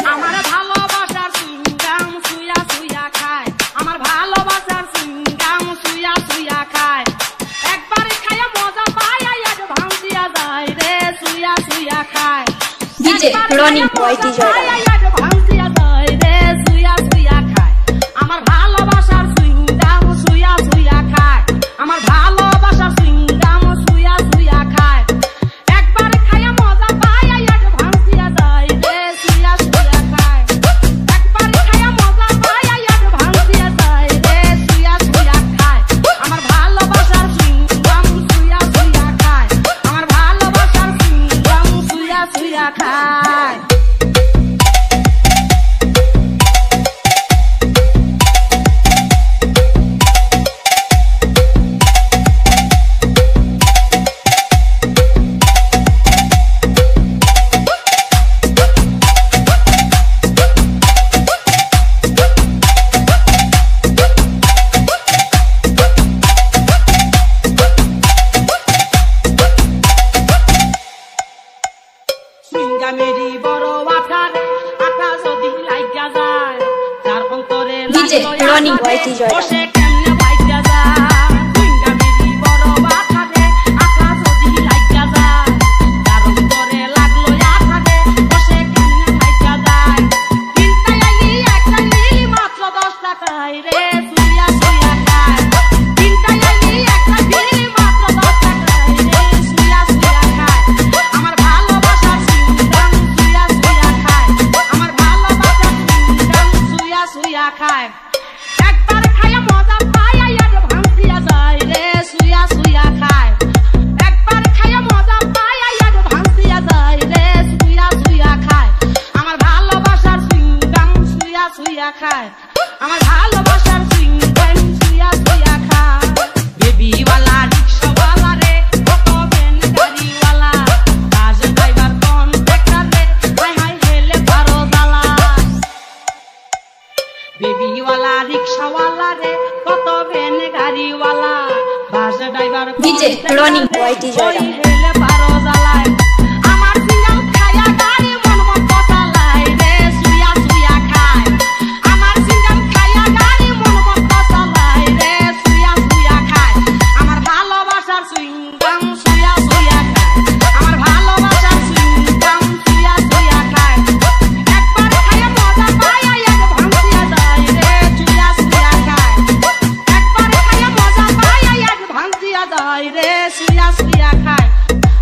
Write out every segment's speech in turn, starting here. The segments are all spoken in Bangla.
আমার ভালোবাসার সিঙ্গাম সুইয়া সুইয়া খায়, আমার ভালোবাসার সিঙ্গাম সুইয়া সুইয়া খায়, একবার খাইয়া মজা পায় আর ভাঙিয়া যায় রে সুইয়া সুইয়া খায়। DJ Ronnie Whitey Jordan ভাঙিয়া যায় রে সুইয়া সুইয়া খায়, আমার ভালোবাসার সিঙ্গাম সুইয়া সুইয়া খায়, আমার ভালোবাসার সিঙ্গাম সুইয়া সুইয়া খায়, একবার খাইয়া মজা পায় আর ভাঙিয়া যায় রে সুইয়া সুইয়া খায়, একবার খাইয়া মজা পায় আর ভাঙিয়া যায় রে সুইয়া সুইয়া খায়, আমার ভালোবাসার সিঙ্গাম সুইয়া সুইয়া খায়, আমার ভালোবাসার সিঙ্গাম সুইয়া সুইয়া খায়। সিঙ্গামেরি বড় আঠারে আটা যদি লাইগা যায়, তার অন্তরে DJ Ronnie Whitey Jordan বসে কেমনে বাইগা যায়, সিঙ্গামেরি বড় আঠারে আটা যদি লাইগা যায়, তার অন্তরে লাগলো আঠারে বসে কেমনে বাইগা যায়, কিনতে আইলি একটা নিলি মাত্র 10 টাকায় রে সুইয়া সুইয়া খায়, কিনতে আইলি একটা নিলি মাত্র 10 টাকায় রে সুইয়া সুইয়া খায়, আমার ভালোবাসার সিঙ্গাম সুইয়া সুইয়া খায়, আমার ভালোবাসার সিঙ্গাম সুইয়া সুইয়া খায়, একবার খাইয়া মজা পায় আর ভাঙিয়া যায় রে সুইয়া সুইয়া খায়, একবার খাইয়া মজা পায় আর ভাঙিয়া যায় রে সুইয়া সুইয়া খায়, আমার ভালোবাসার সিঙ্গাম সুইয়া সুইয়া খায়, আমার ভালোবাসার সিঙ্গাম সুইয়া সুইয়া খায়। বেবিওয়ালা রিক্সাওয়ালা রে কত Ben Gariwala, bus driver contractor রে হাই হাই হেলে পারো জ্বালা, বেবিওয়ালা রিক্সাওয়ালা রে কত Ben Gariwala, bus driver DJ Ronnie Whitey Jordan হেলে পারো জ্বালায়, আমার সিঙ্গাম খাইয়া গাড়ি মন মতো চালায় রে সুইয়া সুইয়া খায়, আমার সিঙ্গাম খাইয়া গাড়ি মন মতো চালায় রে সুইয়া সুইয়া খায়, আমার ভালোবাসার সিঙ্গাম সুইয়া সুইয়া খায়, আমার ভালোবাসার সিঙ্গাম সুইয়া সুইয়া খায়, একবার খাইয়া মজা পায় আর ভাঙিয়া যায় রে সুইয়া সুইয়া খায়, একবার খাইয়া মজা পায় আর ভাঙিয়া যায় রে সুইয়া সুইয়া খায়,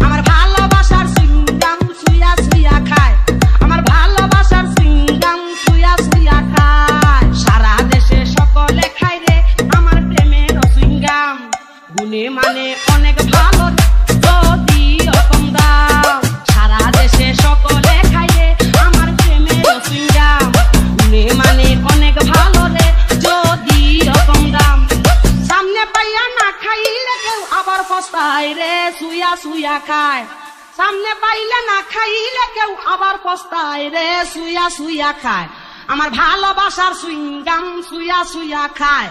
আমার ভালোবাসার সিঙ্গাম সুইয়া সুইয়া খায়, আমার ভালোবাসার সিঙ্গাম সুইয়া সুইয়া খায়, সারা দেশে সকলে খায় রে আমার প্রেমের সিঙ্গাম, গুণে মানে অনেক ভালো যদি কম দাম, সারা দেশে সকলে খায় রে আমার প্রেমের সিঙ্গাম, গুণে মানে অনেক ভালো রে যদি কম দাম, সামনে পাইয়া না খাইলে কেউ আবার পস্তায় রে সুইয়া সুইয়া খায়, সামনে পাইলে না খাইলে কেউ আবার পস্তায় রে সুইয়া সুইয়া খায়, আমার ভালোবাসার সিঙ্গাম সুইয়া সুইয়া খায়।